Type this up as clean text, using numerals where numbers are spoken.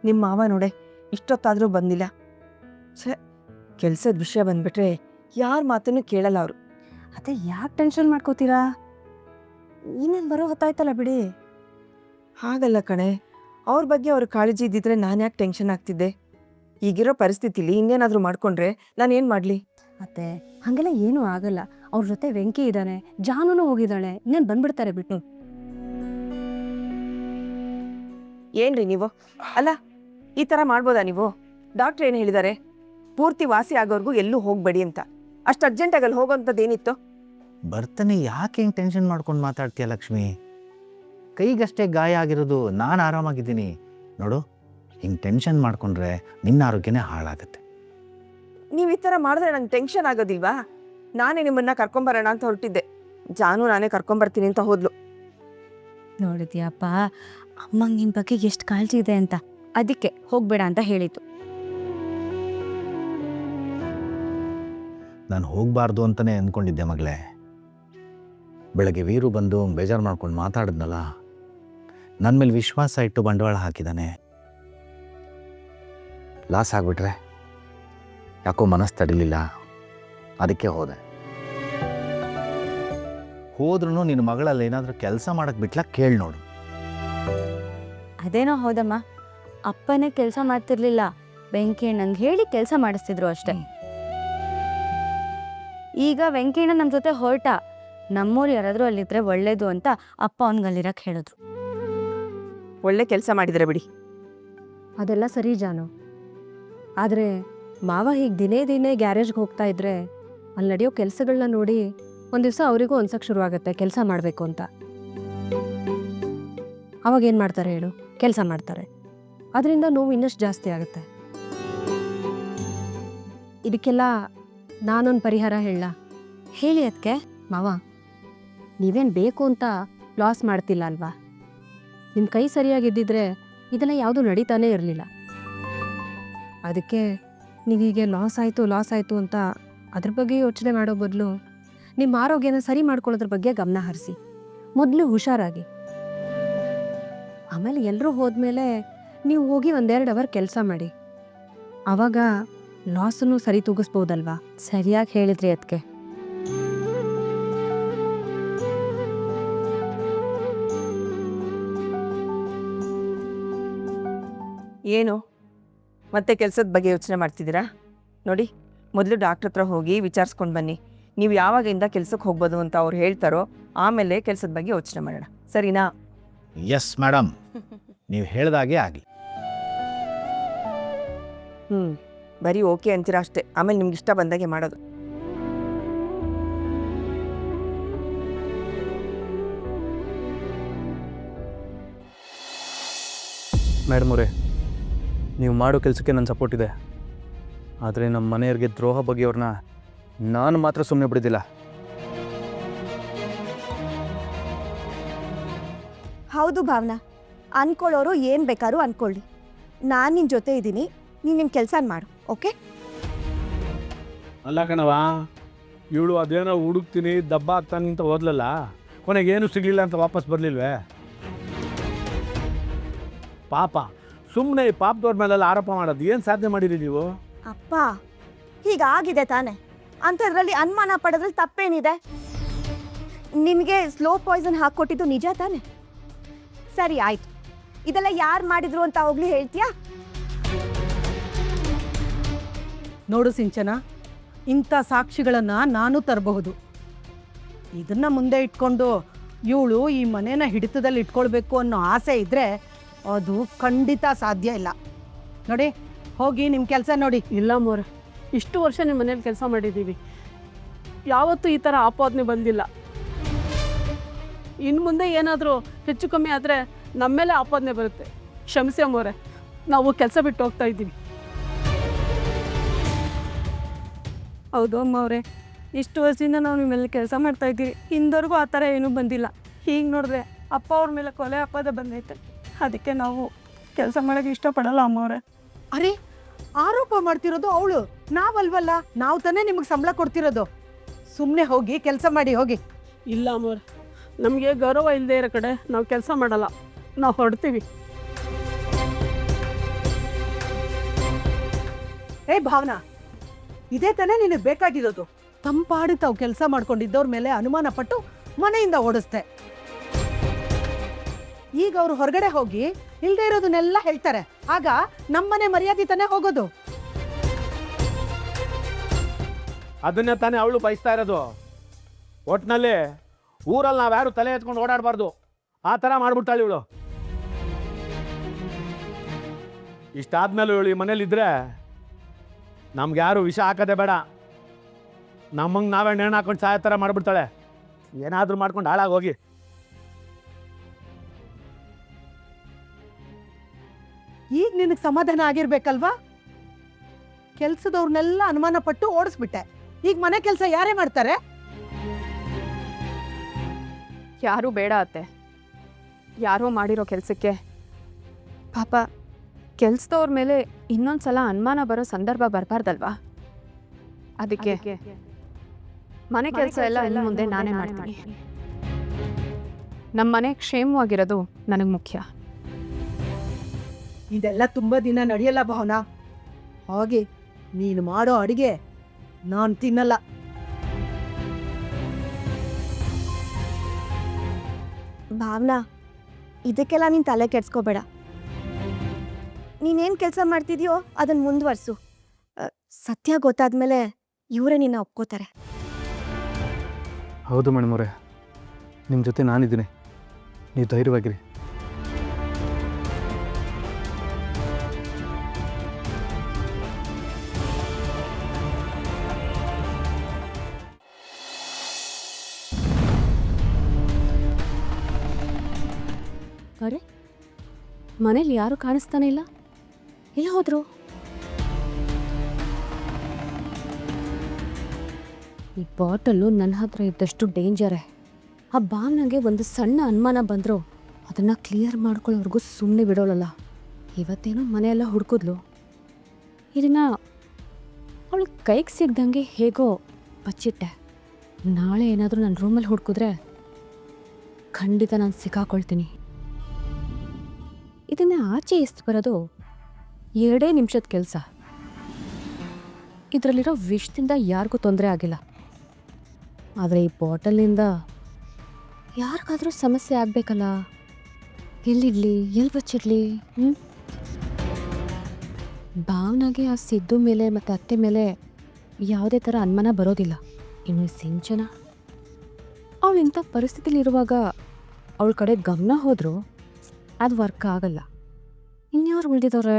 ನಿಮ್ಮ ಮಾವ ನೋಡೆ ಇಷ್ಟೊತ್ತಾದರೂ ಬಂದಿಲ್ಲ. ಕೆಲಸದ ವಿಷಯ ಬಂದ್ಬಿಟ್ರೆ ಯಾರ ಮಾತನ್ನು ಕೇಳಲ್ಲ ಅವರು. ಅದೇ ಯಾಕೆ ಟೆನ್ಷನ್ ಮಾಡ್ಕೋತೀರಾ? ಇನ್ನೇನು ಬರೋ ಹೊತ್ತಾಯ್ತಲ್ಲ ಬಿಡಿ. ಹಾಗಲ್ಲ ಕಣೆ, ಅವ್ರ ಬಗ್ಗೆ ಅವ್ರ ಕಾಳಜಿ ಇದ್ದಿದ್ರೆ ನಾನು ಯಾಕೆ ಟೆನ್ಷನ್ ಆಗ್ತಿದ್ದೆ? ಈಗಿರೋ ಪರಿಸ್ಥಿತಿಲಿ ಇನ್ನೇನಾದರೂ ಮಾಡ್ಕೊಂಡ್ರೆ ನಾನು ಏನು ಮಾಡಲಿ? ಅತ್ತೆ ಹಾಗೆಲ್ಲ ಏನೂ ಆಗಲ್ಲ. ಅವ್ರ ಜೊತೆ ವೆಂಕಿ ಇದ್ದಾನೆ, ಜಾನುನು ಹೋಗಿದ್ದಾಳೆ, ಇನ್ನೇನು ಬಂದ್ಬಿಡ್ತಾರೆ ಬಿಟ್ಟು. ಏನ್ರಿ ನೀವು? ಅಲ್ಲ, ಈ ಥರ ಮಾಡ್ಬೋದಾ ನೀವು? ಡಾಕ್ಟ್ರ್ ಏನು ಹೇಳಿದ್ದಾರೆ? ಪೂರ್ತಿ ವಾಸಿ ಆಗೋರ್ಗೂ ಎಲ್ಲೂ ಹೋಗಬೇಡಿ ಅಂತ. ಅಷ್ಟು ಅರ್ಜೆಂಟಾಗಲ್ಲಿ ಹೋಗೋಂಥದ್ದೇನಿತ್ತು? ಬರ್ತಾನೆ ಯಾಕೆ ಹಿಂಗೆ ಟೆನ್ಷನ್ ಮಾಡ್ಕೊಂಡು ಮಾತಾಡ್ತೀಯ ಲಕ್ಷ್ಮಿ? ಕೈಗಷ್ಟೇ ಗಾಯ ಆಗಿರೋದು, ನಾನು ಆರಾಮಾಗಿದ್ದೀನಿ ನೋಡು. ಹಿಂಗೆ ಟೆನ್ಷನ್ ಮಾಡ್ಕೊಂಡ್ರೆ ನಿನ್ನ ಆರೋಗ್ಯನೇ ಹಾಳಾಗುತ್ತೆ. ನೀವು ಈ ಥರ ಮಾಡಿದ್ರೆ ನಂಗೆ ಟೆನ್ಷನ್ ಆಗೋದಿಲ್ವಾ? ನಾನೇ ನಿಮ್ಮನ್ನ ಕರ್ಕೊಂಬರೋಣ ಅಂತ ಹೊರಟಿದ್ದೆ. ಜಾನು ನಾನೇ ಕರ್ಕೊಂಬರ್ತೀನಿ ಅಂತ ಹೋದ್ಲು. ನೋಡಿದ್ಯಪ್ಪ, ಅಮ್ಮಂಗೆ ನಿನ್ನ ಬಗ್ಗೆ ಎಷ್ಟು ಕಾಳಜಿ ಇದೆ ಅಂತ. ಅದಕ್ಕೆ ಹೋಗ್ಬೇಡ ಅಂತ ಹೇಳಿತು. ನಾನು ಹೋಗಬಾರ್ದು ಅಂತಲೇ ಅಂದ್ಕೊಂಡಿದ್ದೆ ಮಗಳೇ. ಬೆಳಗ್ಗೆ ವೀರು ಬಂದು ಬೇಜಾರು ಮಾಡ್ಕೊಂಡು ಮಾತಾಡಿದ್ನಲ್ಲ, ನನ್ನ ಮೇಲೆ ವಿಶ್ವಾಸ ಇಟ್ಟು ಬಂಡವಾಳ ಹಾಕಿದ್ದಾನೆ. ಲಾಸ್ ಆಗಿಬಿಟ್ರೆ ಯಾಕೋ ಮನಸ್ಸು ತಡಿಲಿಲ್ಲ, ಅದಕ್ಕೆ ಹೋದೆ. ಹೋದ್ರೂ ನಿನ್ನ ಮಗಳಲ್ಲಿ ಏನಾದರೂ ಕೆಲಸ ಮಾಡೋಕ್ಕೆ ಬಿಟ್ಲ ಕೇಳಿ ನೋಡು. ಅದೇನೋ ಹೌದಮ್ಮ, ಅಪ್ಪನೇ ಕೆಲಸ ಮಾಡ್ತಿರ್ಲಿಲ್ಲ, ವೆಂಕಣ್ಣಂಗೆ ಹೇಳಿ ಕೆಲಸ ಮಾಡಿಸ್ತಿದ್ರು ಅಷ್ಟೆ. ಈಗ ವೆಂಕಣ್ಣ ನಮ್ಮ ಜೊತೆ ಹೊರಟ, ನಮ್ಮೂರು ಯಾರಾದರೂ ಅಲ್ಲಿದ್ರೆ ಒಳ್ಳೇದು ಅಂತ ಅಪ್ಪ ಅವನಿಗಲ್ಲಿರಕ್ಕೆ ಹೇಳಿದ್ರು. ಒಳ್ಳೆ ಕೆಲಸ ಮಾಡಿದ್ರೆ ಬಿಡಿ. ಅದೆಲ್ಲ ಸರಿ ಜಾನು, ಆದರೆ ಮಾವ ಹೀಗೆ ದಿನೇ ದಿನೇ ಗ್ಯಾರೇಜ್ಗೆ ಹೋಗ್ತಾ ಇದ್ರೆ ಅಲ್ಲಿ ನಡೆಯೋ ಕೆಲಸಗಳನ್ನ ನೋಡಿ ಒಂದು ದಿವಸ ಅವರಿಗೂ ಅನ್ಸಕ್ಕೆ ಶುರುವಾಗುತ್ತೆ ಕೆಲಸ ಮಾಡಬೇಕು ಅಂತ. ಅವಾಗ ಏನು ಮಾಡ್ತಾರೆ ಹೇಳು? ಕೆಲಸ ಮಾಡ್ತಾರೆ. ಅದರಿಂದ ನೋವು ಇನ್ನಷ್ಟು ಜಾಸ್ತಿ ಆಗುತ್ತೆ. ಇದಕ್ಕೆಲ್ಲ ನಾನೊಂದು ಪರಿಹಾರ ಹೇಳ. ಹೇಳಿ ಅದಕ್ಕೆ. ಮಾವ, ನೀವೇನು ಬೇಕು ಅಂತ ಲಾಸ್ ಮಾಡ್ತಿಲ್ಲ ಅಲ್ವಾ? ನಿಮ್ಮ ಕೈ ಸರಿಯಾಗಿದ್ದಿದ್ರೆ ಇದೆಲ್ಲ ಯಾವುದೂ ನಡೀತಾನೇ ಇರಲಿಲ್ಲ. ಅದಕ್ಕೆ ನೀವೀಗೆ ಲಾಸ್ ಆಯಿತು ಅಂತ ಅದ್ರ ಬಗ್ಗೆ ಯೋಚನೆ ಮಾಡೋ ಬದಲು ನಿಮ್ಮ ಆರೋಗ್ಯನ ಸರಿ ಮಾಡ್ಕೊಳ್ಳೋದ್ರ ಬಗ್ಗೆ ಗಮನ ಹರಿಸಿ. ಮೊದಲು ಹುಷಾರಾಗಿ, ಆಮೇಲೆ ಎಲ್ಲರೂ ಹೋದ್ಮೇಲೆ ನೀವು ಹೋಗಿ 1-2 ಅವರ್ ಕೆಲಸ ಮಾಡಿ. ಆವಾಗ ಲಾಸನ್ನು ಸರಿ ತೂಗಿಸ್ಬೋದಲ್ವಾ? ಸರಿಯಾಗಿ ಹೇಳಿದ್ರಿ ಅದಕ್ಕೆ. ಏನು ಮತ್ತೆ ಕೆಲಸದ ಬಗ್ಗೆ ಯೋಚನೆ ಮಾಡ್ತಿದ್ದೀರಾ? ನೋಡಿ, ಮೊದಲು ಡಾಕ್ಟ್ರ್ ಹತ್ರ ಹೋಗಿ ವಿಚಾರಿಸ್ಕೊಂಡು ಬನ್ನಿ. ನೀವು ಯಾವಾಗಿಂದ ಕೆಲಸಕ್ಕೆ ಹೋಗ್ಬೋದು ಅಂತ ಅವ್ರು ಹೇಳ್ತಾರೋ ಆಮೇಲೆ ಕೆಲಸದ ಬಗ್ಗೆ ಯೋಚನೆ ಮಾಡೋಣ, ಸರಿನಾ? ಎಸ್ ಮೇಡಮ್, ನೀವು ಹೇಳ್ದಾಗೆ ಆಗಲಿ. ಬರೀ ಓಕೆ ಅಂತೀರಾ ಅಷ್ಟೇ, ಆಮೇಲೆ ನಿಮ್ಗೆ ಇಷ್ಟ ಬಂದಾಗೆ ಮಾಡೋದು. ಮೇಡಮ್ ಅವರೇ, ನೀವು ಮಾಡೋ ಕೆಲಸಕ್ಕೆ ನನ್ನ ಸಪೋರ್ಟ್ ಇದೆ. ಆದರೆ ನಮ್ಮ ಮನೆಯವ್ರಿಗೆ ದ್ರೋಹ ಬಗೆಯವ್ರನ್ನ ನಾನು ಮಾತ್ರ ಸುಮ್ಮನೆ ಬಿಡೋದಿಲ್ಲ. ಹೌದು ಭಾವನಾ, ಅನ್ಕೊಳ್ಳೋರು ಏನು ಬೇಕಾದ್ರೂ ಅನ್ಕೊಳ್ಳಿ. ನಾನು ನಿನ್ನ ಜೊತೆ ಇದ್ದೀನಿ, ನೀನು ನಿಮ್ಮ ಕೆಲಸ ಮಾಡು, ಓಕೆ? ಅಲ್ಲ ಕಣವ, ಇವಳು ಅದೇನೋ ಹುಡುಕ್ತೀನಿ ದಬ್ಬ ಆಗ್ತಾನೆ ಅಂತ ಹೋದ್ಲಲ್ಲ, ಕೊನೆಗೇನು ಸಿಗಲಿಲ್ಲ ಅಂತ ವಾಪಸ್ ಬರಲಿಲ್ವೇ? ಪಾಪ, ಸುಮ್ಮನೆ ಈ ಪಾಪದವ್ರ ಮೇಲೆಲ್ಲ ಆರೋಪ ಮಾಡೋದು ಏನು ಸಾಧನೆ ಮಾಡಿರಿ ನೀವು? ಅಪ್ಪ, ಹೀಗಾಗಿದೆ ತಾನೆ, ಅಂಥದ್ರಲ್ಲಿ ಅನುಮಾನ ಪಡೋದ್ರಲ್ಲಿ ತಪ್ಪೇನಿದೆ? ನಿನಗೆ ಸ್ಲೋ ಪಾಯ್ಸನ್ ಹಾಕ್ಕೊಟ್ಟಿದ್ದು ನಿಜ ತಾನೆ? ಸರಿ ಆಯಿತು, ಇದೆಲ್ಲ ಯಾರು ಮಾಡಿದ್ರು ಅಂತ ಹೋಗ್ಲಿ ಹೇಳ್ತೀಯಾ? ನೋಡು ಸಿಂಚನ, ಇಂಥ ಸಾಕ್ಷಿಗಳನ್ನು ನಾನು ತರಬಹುದು. ಇದನ್ನು ಮುಂದೆ ಇಟ್ಕೊಂಡು ಇವಳು ಈ ಮನೇನ ಹಿಡಿತದಲ್ಲಿ ಇಟ್ಕೊಳ್ಬೇಕು ಅನ್ನೋ ಆಸೆ ಇದ್ದರೆ ಅದು ಖಂಡಿತ ಸಾಧ್ಯ ಇಲ್ಲ. ನೋಡಿ, ಹೋಗಿ ನಿಮ್ಮ ಕೆಲಸ ನೋಡಿ. ಇಲ್ಲ ಮೋರೆ, ಇಷ್ಟು ವರ್ಷ ನಿಮ್ಮ ಮನೇಲಿ ಕೆಲಸ ಮಾಡಿದ್ದೀವಿ, ಯಾವತ್ತೂ ಈ ಥರ ಆಪಾದನೆ ಬಂದಿಲ್ಲ. ಇನ್ನು ಮುಂದೆ ಏನಾದರೂ ಹೆಚ್ಚು ಕಮ್ಮಿ ಆದರೆ ನಮ್ಮ ಮೇಲೆ ಆಪಾದನೆ ಬರುತ್ತೆ. ಕ್ಷಮಿಸಿ ಮೋರೆ, ನಾವು ಕೆಲಸ ಬಿಟ್ಟು ಹೋಗ್ತಾ ಇದ್ದೀವಿ. ಹೌದು ಅಮ್ಮ ಅವರೇ, ಇಷ್ಟು ವರ್ಷದಿಂದ ನಾವು ನಿಮ್ಮೆಲ್ಲ ಕೆಲಸ ಮಾಡ್ತಾಯಿದ್ದೀವಿ, ಇಂದವರೆಗೂ ಆ ಥರ ಏನೂ ಬಂದಿಲ್ಲ. ಹೀಗೆ ನೋಡಿದ್ರೆ ಅಪ್ಪ ಅವ್ರ ಮೇಲೆ ಕೊಲೆ ಅಪವಾದ ಬಂದೈತೆ. ಅದಕ್ಕೆ ನಾವು ಕೆಲಸ ಮಾಡೋಕ್ಕೆ ಇಷ್ಟಪಡಲ್ಲ ಅಮ್ಮ ಅವರೇ. ಅರೆ, ಆರೋಪ ಮಾಡ್ತಿರೋದು ಅವಳು, ನಾವಲ್ವಲ್ಲ. ನಾವು ತಾನೇ ನಿಮಗೆ ಸಂಬಳ ಕೊಡ್ತಿರೋದು. ಸುಮ್ಮನೆ ಹೋಗಿ ಕೆಲಸ ಮಾಡಿ, ಹೋಗಿ. ಇಲ್ಲ ಮೋರೆ, ನಮಗೆ ಗೌರವ ಇಲ್ಲದೆ ಇರೋ ಕಡೆ ನಾವು ಕೆಲಸ ಮಾಡಲ್ಲ, ನಾವು ಹೊರಡ್ತೀವಿ. ಏ ಭಾವನಾ, ಇದೇ ತಾನೇ ನಿನಗೆ ಬೇಕಾಗಿರೋದು. ತಂಪಾಡಿ ತಾವು ಕೆಲಸ ಮಾಡ್ಕೊಂಡಿದ್ದವ್ರ ಮೇಲೆ ಅನುಮಾನ ಪಟ್ಟು ಮನೆಯಿಂದ ಓಡಿಸ್ದೆ. ಈಗ ಅವ್ರು ಹೊರಗಡೆ ಹೋಗಿ ಇಲ್ದೇ ಇರೋದನ್ನೆಲ್ಲ ಹೇಳ್ತಾರೆ. ಆಗ ನಮ್ಮನೆ ಮರ್ಯಾದೆ ತಾನೇ ಹೋಗೋದು. ಅದನ್ನೇ ತಾನೇ ಅವಳು ಬಯಸ್ತಾ ಇರೋದು. ಒಟ್ಟಿನಲ್ಲಿ ಊರಲ್ಲಿ ನಾವು ಯಾರು ತಲೆ ಎತ್ಕೊಂಡು ಓಡಾಡಬಾರ್ದು, ಆ ಥರ ಮಾಡ್ಬಿಡ್ತಾಳೆ ಇವಳು. ಇಷ್ಟಾದ್ಮೇಲೆ ಇವಳು ಈ ಮನೇಲಿದ್ದರೆ ನಮ್ಗೆ ಯಾರು ವಿಷ ಹಾಕೋದೇ ಬೇಡ, ನಮ್ಮಂಗೆ ನಾವೇ ನೇಣು ಹಾಕೊಂಡು ಸಾಯೋ ಥರ ಮಾಡಿಬಿಡ್ತಾಳೆ. ಏನಾದರೂ ಮಾಡ್ಕೊಂಡು ಹಾಳಾಗೋಗಿ. ಈಗ ನಿನಗೆ ಸಮಾಧಾನ ಆಗಿರ್ಬೇಕಲ್ವಾ? ಕೆಲ್ಸದವ್ರನ್ನೆಲ್ಲ ಅನುಮಾನ ಪಟ್ಟು ಓಡಿಸ್ಬಿಟ್ಟೆ. ಈಗ ಮನೆ ಕೆಲಸ ಯಾರೇ ಮಾಡ್ತಾರೆ? ಯಾರೂ ಬೇಡ ಅತ್ತೆ. ಯಾರೋ ಮಾಡಿರೋ ಕೆಲಸಕ್ಕೆ ಪಾಪ ಕೆಲ್ಸದವ್ರ ಮೇಲೆ ಇನ್ನೊಂದು ಸಲ ಅನುಮಾನ ಬರೋ ಸಂದರ್ಭ ಬರಬಾರ್ದಲ್ವಾ? ಅದಕ್ಕೆ ಮನೆ ಕೆಲಸ ಎಲ್ಲ ಇನ್ನು ಮುಂದೆ ನಾನೇ ಮಾಡ್ತೀನಿ. ನಮ್ಮ ಮನೆ ಕ್ಷೇಮವಾಗಿರೋದು ನನಗೆ ಮುಖ್ಯ. ಇದೆಲ್ಲ ತುಂಬಾ ದಿನ ನಡೆಯಲ್ಲ ಭಾವನಾ. ಹಾಗೆ ನೀನು ಮಾಡೋ ಅಡಿಗೆ ನಾನು ತಿನ್ನಲ್ಲ. ಭಾವನಾ, ಇದಕ್ಕೆಲ್ಲ ನೀನು ತಲೆ ಕೆಡ್ಸ್ಕೋಬೇಡ. ನೀನೇನು ಕೆಲಸ ಮಾಡ್ತಿದ್ಯೋ ಅದನ್ನು ಮುಂದುವರ್ಸು. ಸತ್ಯ ಗೊತ್ತಾದ್ಮೇಲೆ ಇವರೇ ನಿನ್ನ ಒಪ್ಕೋತಾರೆ. ಹೌದು ಮೇಡಮವ್ರೆ, ನಿಮ್ಮ ಜೊತೆ ನಾನಿದ್ದೀನಿ, ನೀವು ಧೈರ್ಯವಾಗಿರಿ. ಅರೆ, ಮನೇಲಿ ಯಾರು ಕಾಣಿಸ್ತಾನೆ ಇಲ್ಲ. ಎಲ್ಲ ಹೋದ್ರು? ಈ ಬಾಟಲ್ಲು ನನ್ನ ಹತ್ರ ಇದ್ದಷ್ಟು ಡೇಂಜರೇ. ಆ ಭಾವನೆಗೆ ಒಂದು ಸಣ್ಣ ಅನುಮಾನ ಬಂದರೂ ಅದನ್ನು ಕ್ಲಿಯರ್ ಮಾಡ್ಕೊಳ್ಳೋರ್ಗೂ ಸುಮ್ಮನೆ ಬಿಡೋಳಲ್ಲ. ಇವತ್ತೇನೋ ಮನೆಯೆಲ್ಲ ಹುಡುಕಿದ್ಲು. ಇದನ್ನು ಅವಳು ಕೈಗೆ ಸಿಗ್ದಂಗೆ ಹೇಗೋ ಬಚ್ಚಿಟ್ಟೆ. ನಾಳೆ ಏನಾದರೂ ನನ್ನ ರೂಮಲ್ಲಿ ಹುಡುಕಿದ್ರೆ ಖಂಡಿತ ನಾನು ಸಿಕ್ಕಾಕೊಳ್ತೀನಿ. ಇದನ್ನು ಆಚೆ ಎಷ್ಟು ಬರೋದು 2 ನಿಮಿಷದ ಕೆಲಸ. ಇದರಲ್ಲಿರೋ ವಿಷದಿಂದ ಯಾರಿಗೂ ತೊಂದರೆ ಆಗಿಲ್ಲ. ಆದರೆ ಈ ಬಾಟಲ್ನಿಂದ ಯಾರಿಗಾದರೂ ಸಮಸ್ಯೆ ಆಗಬೇಕಲ್ಲ. ಎಲ್ಲಿಡ್ಲಿ, ಎಲ್ಲಿ ಬಚ್ಚಿಡ್ಲಿ? ಭಾವನಾಗೆ ಆ ಸಿದ್ದು ಮೇಲೆ ಮತ್ತು ಅತ್ತೆ ಮೇಲೆ ಯಾವುದೇ ಥರ ಅನುಮಾನ ಬರೋದಿಲ್ಲ. ಇನ್ನು ಸಿಂಚನ, ಅವಳು ಇಂಥ ಪರಿಸ್ಥಿತಿಲಿರುವಾಗ ಅವಳ ಕಡೆ ಗಮನ ಹೋದರೂ ಅದು ವರ್ಕ್ ಆಗಲ್ಲ. ಇನ್ಯಾರು ಉಳಿದಿದ್ದಾರೆ?